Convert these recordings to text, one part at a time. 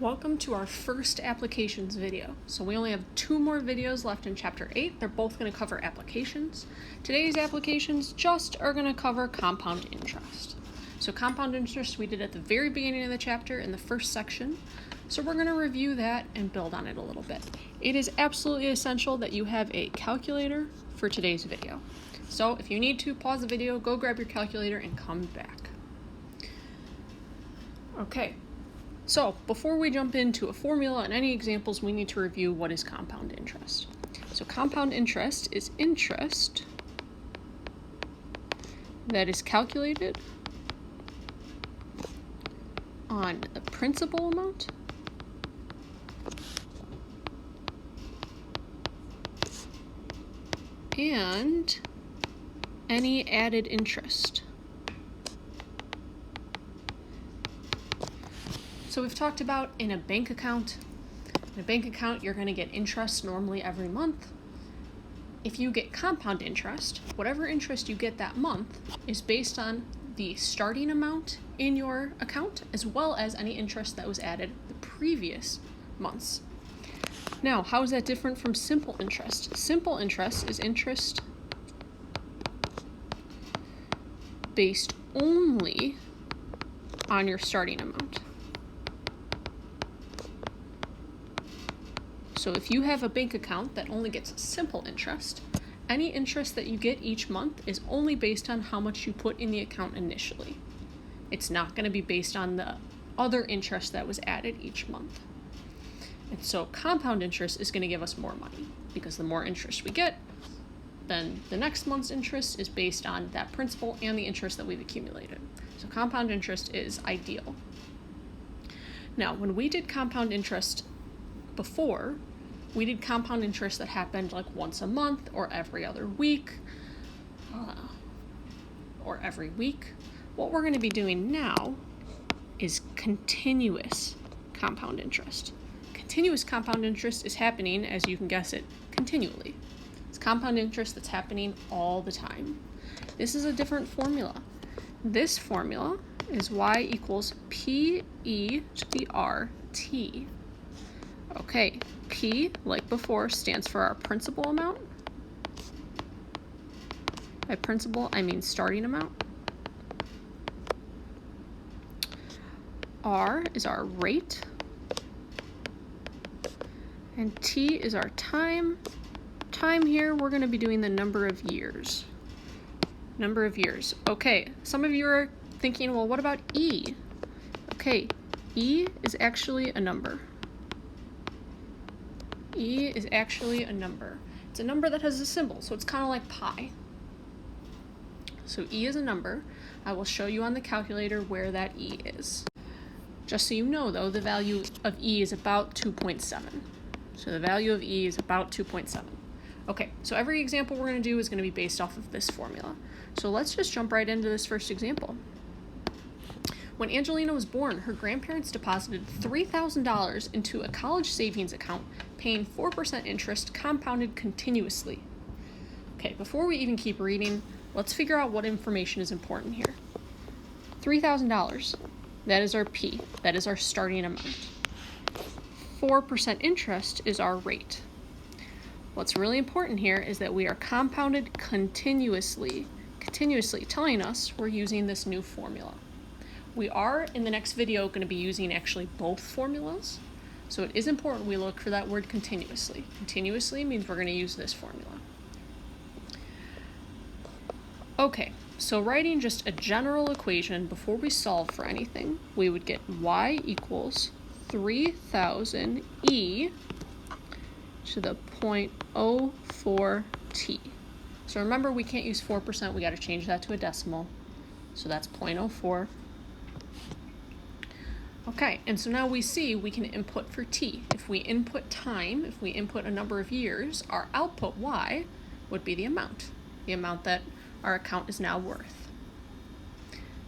Welcome to our first applications video. So we only have 2 more videos left in chapter 8. They're both going to cover applications. Today's applications just are going to cover compound interest. So compound interest we did at the very beginning of the chapter in the first section. So we're going to review that and build on it a little bit. It is absolutely essential that you have a calculator for today's video. So if you need to, pause the video, go grab your calculator, and come back. Okay. So, before we jump into a formula and any examples, we need to review what is compound interest. So, compound interest is interest that is calculated on the principal amount and any added interest. So we've talked about in a bank account. In a bank account, you're going to get interest normally every month. If you get compound interest, whatever interest you get that month is based on the starting amount in your account, as well as any interest that was added the previous months. Now, how is that different from simple interest? Simple interest is interest based only on your starting amount. So if you have a bank account that only gets simple interest, any interest that you get each month is only based on how much you put in the account initially. It's not going to be based on the other interest that was added each month. And so compound interest is going to give us more money, because the more interest we get, then the next month's interest is based on that principal and the interest that we've accumulated. So compound interest is ideal. Now, when we did compound interest before, we did compound interest that happened like once a month or every other week or every week. What we're going to be doing now is continuous compound interest. Continuous compound interest is happening, as you can guess it, continually. It's compound interest that's happening all the time. This is a different formula. This formula is y equals p e to the r t. Okay, P, like before, stands for our principal amount. By principal, I mean starting amount. R is our rate. And T is our time. Time here, we're going to be doing the number of years. Number of years. Okay, some of you are thinking, well, what about E? Okay, E is actually a number. E is actually a number. It's a number that has a symbol, so it's kind of like pi. So E is a number. I will show you on the calculator where that E is. Just so you know, though, the value of E is about 2.7. So the value of E is about 2.7. Okay, so every example we're going to do is going to be based off of this formula. So let's just jump right into this first example. When Angelina was born, her grandparents deposited $3,000 into a college savings account, paying 4% interest compounded continuously. Okay, before we even keep reading, let's figure out what information is important here. $3,000, that is our P, that is our starting amount. 4% interest is our rate. What's really important here is that we are compounded continuously telling us we're using this new formula. We are, in the next video, going to be using actually both formulas. So it is important we look for that word continuously. Continuously means we're going to use this formula. Okay, so writing just a general equation before we solve for anything, we would get y equals 3,000 e to the 0.04 t. So remember, we can't use 4%. We got to change that to a decimal. So that's 0.04. Okay, and so now we see we can input for t. If we input time, if we input a number of years, our output y would be the amount that our account is now worth.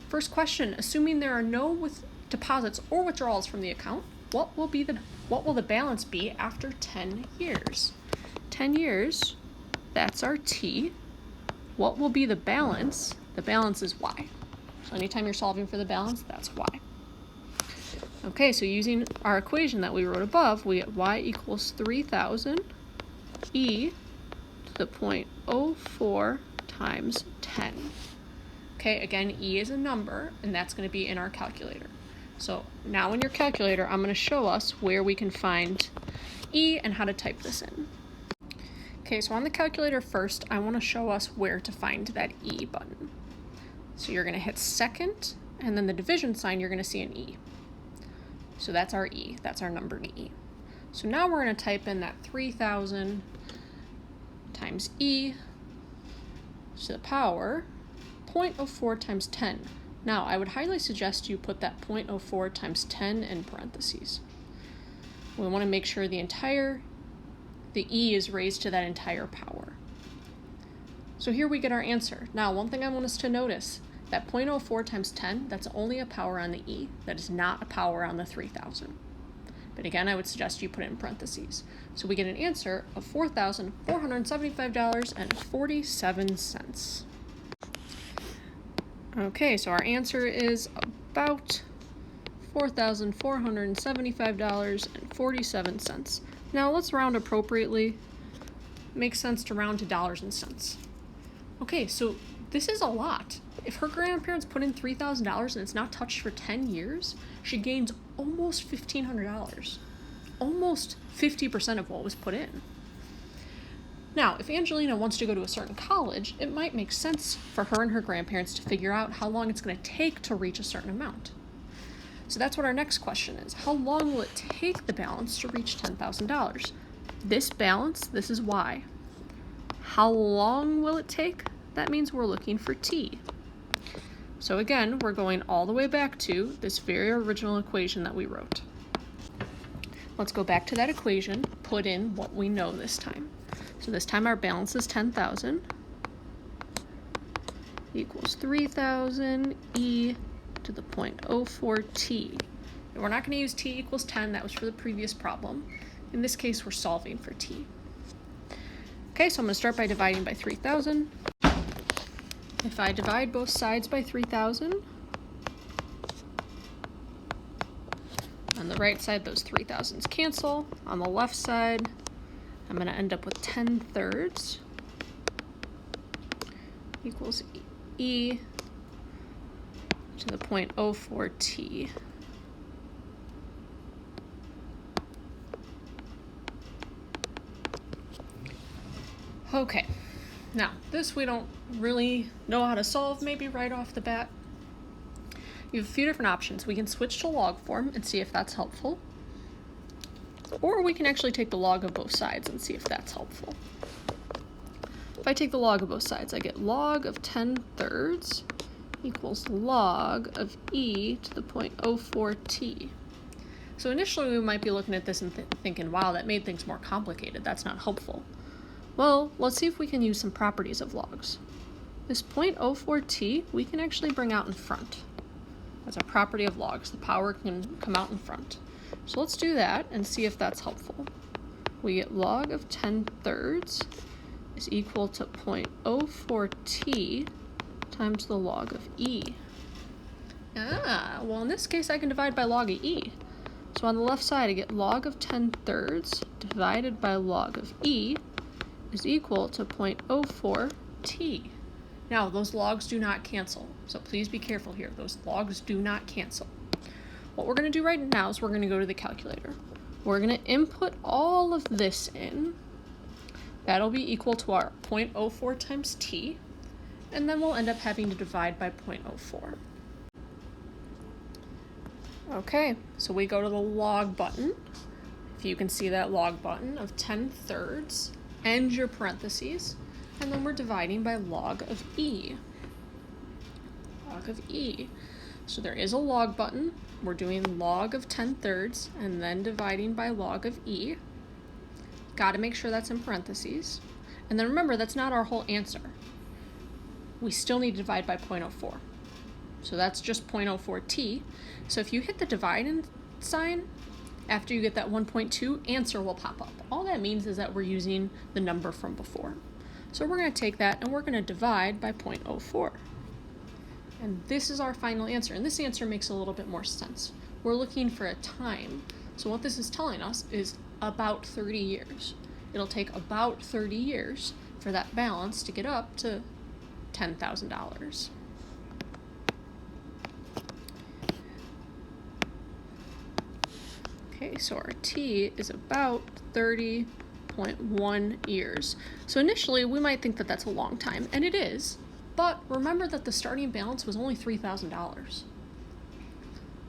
First question, assuming there are no deposits or withdrawals from the account, what will the balance be after 10 years? 10 years, that's our t. What will be the balance? The balance is y. So anytime you're solving for the balance, that's y. Okay, so using our equation that we wrote above, we get y equals 3,000 e to the 0.04 times 10. Okay, again, e is a number, and that's going to be in our calculator. So now in your calculator, I'm going to show us where we can find e and how to type this in. Okay, so on the calculator first, I want to show us where to find that e button. So you're going to hit second, and then the division sign, you're going to see an e. So that's our e, that's our numbered e. So now we're going to type in that 3,000 times e to the power 0.04 times 10. Now, I would highly suggest you put that 0.04 times 10 in parentheses. We want to make sure the e is raised to that entire power. So here we get our answer. Now, one thing I want us to notice, that 0.04 times 10, that's only a power on the e. That is not a power on the 3,000. But again, I would suggest you put it in parentheses. So we get an answer of $4,475.47. Okay, so our answer is about $4,475.47. Now let's round appropriately. Makes sense to round to dollars and cents. Okay, so this is a lot. If her grandparents put in $3,000 and it's not touched for 10 years, she gains almost $1,500. Almost 50% of what was put in. Now, if Angelina wants to go to a certain college, it might make sense for her and her grandparents to figure out how long it's going to take to reach a certain amount. So that's what our next question is. How long will it take the balance to reach $10,000? This balance, this is y. How long will it take? That means we're looking for t. So again, we're going all the way back to this very original equation that we wrote. Let's go back to that equation, put in what we know this time. So this time our balance is 10,000 equals 3,000 e to the 0.04 t. And we're not going to use t equals 10, that was for the previous problem. In this case, we're solving for t. Okay, so I'm going to start by dividing by 3,000. If I divide both sides by 3,000, on the right side, those 3,000s cancel. On the left side, I'm going to end up with 10/3 equals e to the 0.04 t. Okay, now this we don't really know how to solve maybe right off the bat. You have a few different options. We can switch to log form and see if that's helpful. Or we can actually take the log of both sides and see if that's helpful. If I take the log of both sides, I get log of 10/3 equals log of e to the 0.04 t. So initially we might be looking at this and thinking, wow, that made things more complicated. That's not helpful. Well, let's see if we can use some properties of logs. This 0.04 t we can actually bring out in front. As a property of logs, the power can come out in front. So let's do that and see if that's helpful. We get log of 10/3 is equal to 0.04 t times the log of e. Well in this case I can divide by log of e. So on the left side I get log of 10/3 divided by log of e is equal to 0.04 t. Now those logs do not cancel, so please be careful here. Those logs do not cancel. What we're going to do right now is we're going to go to the calculator. We're going to input all of this in. That'll be equal to our 0.04 times t, and then we'll end up having to divide by 0.04. Okay, so we go to the log button. If you can see that log button of 10/3, end your parentheses, and then we're dividing by log of e. Log of e. So there is a log button. We're doing log of 10/3 and then dividing by log of e. Got to make sure that's in parentheses. And then remember, that's not our whole answer. We still need to divide by 0.04. So that's just 0.04 t. So if you hit the divide sign, after you get that 1.2, answer will pop up. All that means is that we're using the number from before. So we're going to take that and we're going to divide by 0.04. And this is our final answer. And this answer makes a little bit more sense. we're looking for a time. So what this is telling us is about 30 years. It'll take about 30 years for that balance to get up to $10,000. Okay, so our T is about 30.1 years. So initially, we might think that that's a long time, and it is, but remember that the starting balance was only $3,000.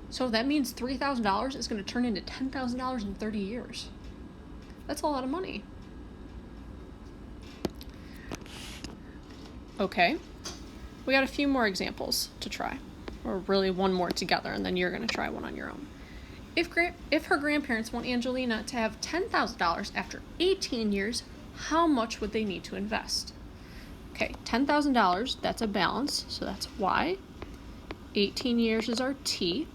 So that means $3,000 is going to turn into $10,000 in 30 years. That's a lot of money. Okay, we got a few more examples to try, or really one more together, and then you're going to try one on your own. If her grandparents want Angelina to have $10,000 after 18 years, how much would they need to invest? Okay, $10,000, that's a balance, so that's Y. 18 years is our T.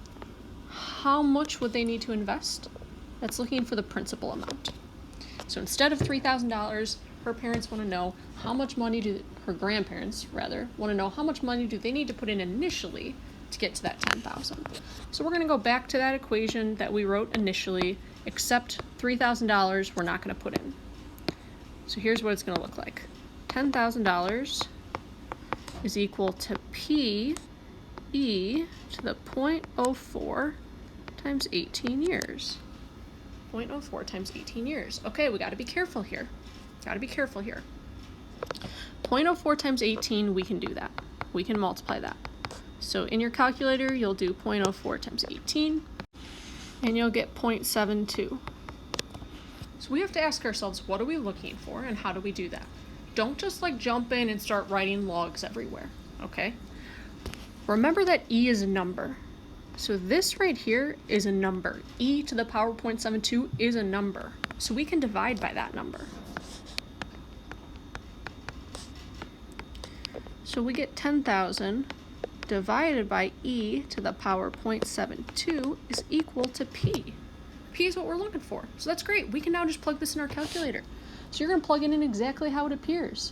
How much would they need to invest? That's looking for the principal amount. So instead of $3,000, her parents want to know how much money her grandparents want to know how much money do they need to put in initially to get to that $10,000. So we're going to go back to that equation that we wrote initially, except $3,000 we're not going to put in. So here's what it's going to look like. $10,000 is equal to P E to the 0.04 times 18 years. 0.04 times 18 years. Okay, we got to be careful here. 0.04 times 18, we can do that. We can multiply that. So in your calculator, you'll do 0.04 times 18, and you'll get 0.72. So we have to ask ourselves, what are we looking for, and how do we do that? Don't just jump in and start writing logs everywhere, okay? Remember that E is a number. So this right here is a number. E to the power 0.72 is a number. So we can divide by that number. So we get 10,000 divided by E to the power 0.72 is equal to P. P is what we're looking for. So that's great. We can now just plug this in our calculator. So you're going to plug it in exactly how it appears.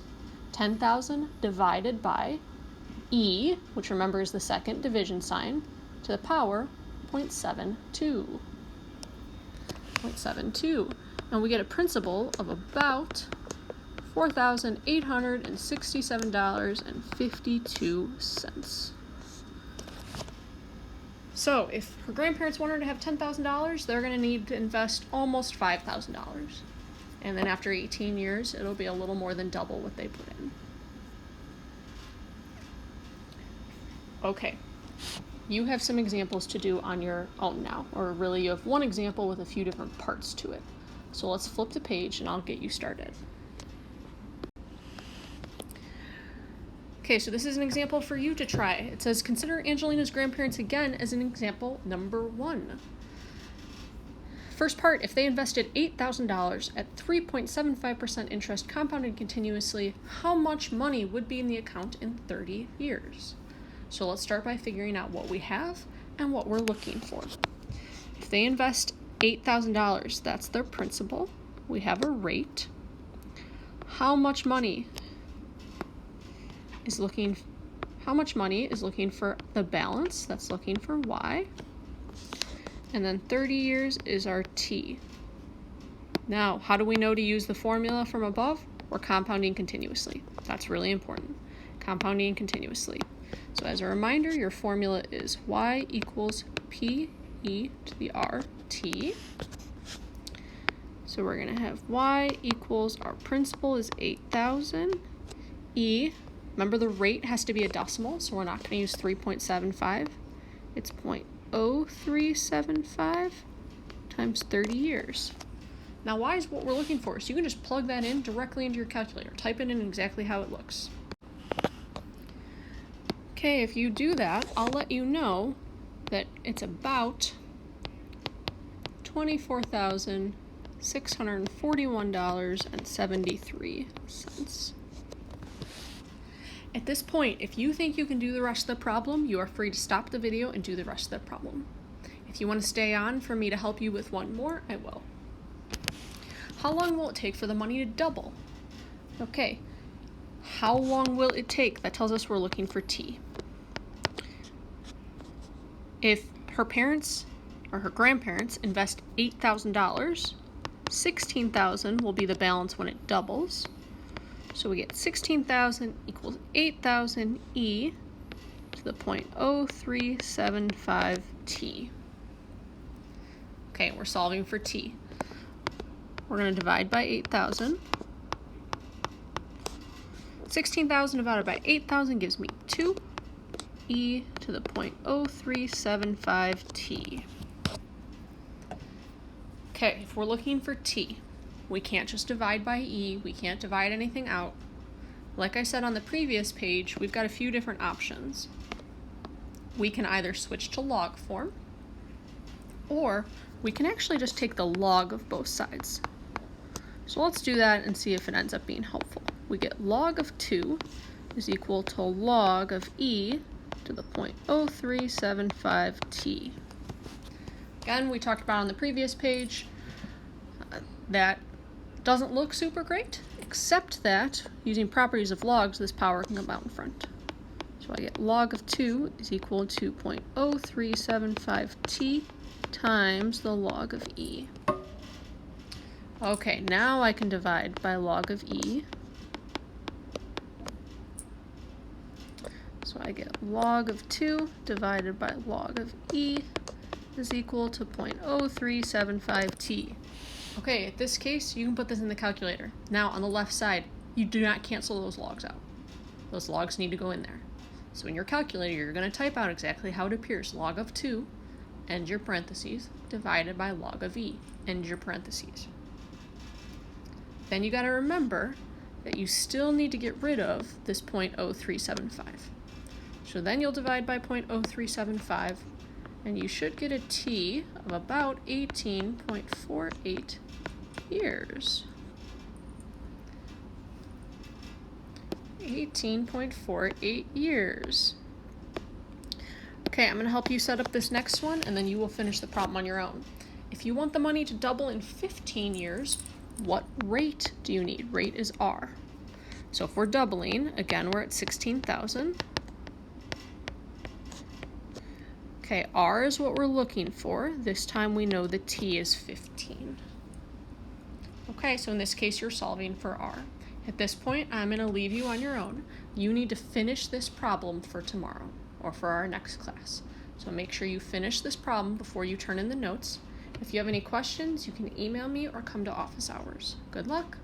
10,000 divided by E, which remember is the second division sign, to the power 0.72. 0.72. And we get a principal of about $4,867.52. So if her grandparents want her to have $10,000, they're going to need to invest almost $5,000. And then after 18 years, it'll be a little more than double what they put in. Okay, you have some examples to do on your own now, or really you have one example with a few different parts to it. So let's flip the page and I'll get you started. Okay, so this is an example for you to try. It says, consider Angelina's grandparents again as an example number 1. First part, if they invested $8,000 at 3.75% interest compounded continuously, how much money would be in the account in 30 years? So let's start by figuring out what we have and what we're looking for. If they invest $8,000, that's their principal. We have a rate. How much money is looking for the balance? That's looking for Y. And then 30 years is our T. Now, how do we know to use the formula from above? We're compounding continuously. That's really important. Compounding continuously. So as a reminder, your formula is Y equals P E to the R T. So we're going to have Y equals, our principal is 8,000. E, remember the rate has to be a decimal, so we're not going to use 3.75. It's 0.0375 times 30 years. Now Y is what we're looking for, so you can just plug that in directly into your calculator. Type it in exactly how it looks. Okay, if you do that, I'll let you know that it's about $24,641.73. At this point, if you think you can do the rest of the problem, you are free to stop the video and do the rest of the problem. If you want to stay on for me to help you with one more, I will. How long will it take for the money to double? Okay, how long will it take? That tells us we're looking for T. If her parents or her grandparents, invest $8,000. $16,000 will be the balance when it doubles. So we get 16,000 equals 8,000 e to the 0.0375 t. Okay, we're solving for t. We're going to divide by 8,000. 16,000 divided by 8,000 gives me 2 e to the 0.0375 t. Okay, if we're looking for t, we can't just divide by e, we can't divide anything out. Like I said on the previous page, we've got a few different options. We can either switch to log form, or we can actually just take the log of both sides. So let's do that and see if it ends up being helpful. We get log of 2 is equal to log of e to the 0.0375 t. Again, we talked about on the previous page, that doesn't look super great, except that using properties of logs, this power can come out in front. So I get log of 2 is equal to 0.0375 t times the log of e. Okay, now I can divide by log of e. So I get log of 2 divided by log of e is equal to 0.0375 t. Okay, in this case, you can put this in the calculator. Now, on the left side, you do not cancel those logs out. Those logs need to go in there. So in your calculator, you're going to type out exactly how it appears. Log of 2, end your parentheses, divided by log of e, end your parentheses. Then you got to remember that you still need to get rid of this 0.0375. So then you'll divide by 0.0375, and you should get a t of about 18.48 years. 18.48 years. Okay, I'm going to help you set up this next one, and then you will finish the problem on your own. If you want the money to double in 15 years, what rate do you need? Rate is R. So if we're doubling, again, we're at 16,000. Okay, R is what we're looking for. This time we know the t is 15. Okay, so in this case, you're solving for R. At this point, I'm going to leave you on your own. You need to finish this problem for tomorrow, or for our next class. So make sure you finish this problem before you turn in the notes. If you have any questions, you can email me or come to office hours. Good luck!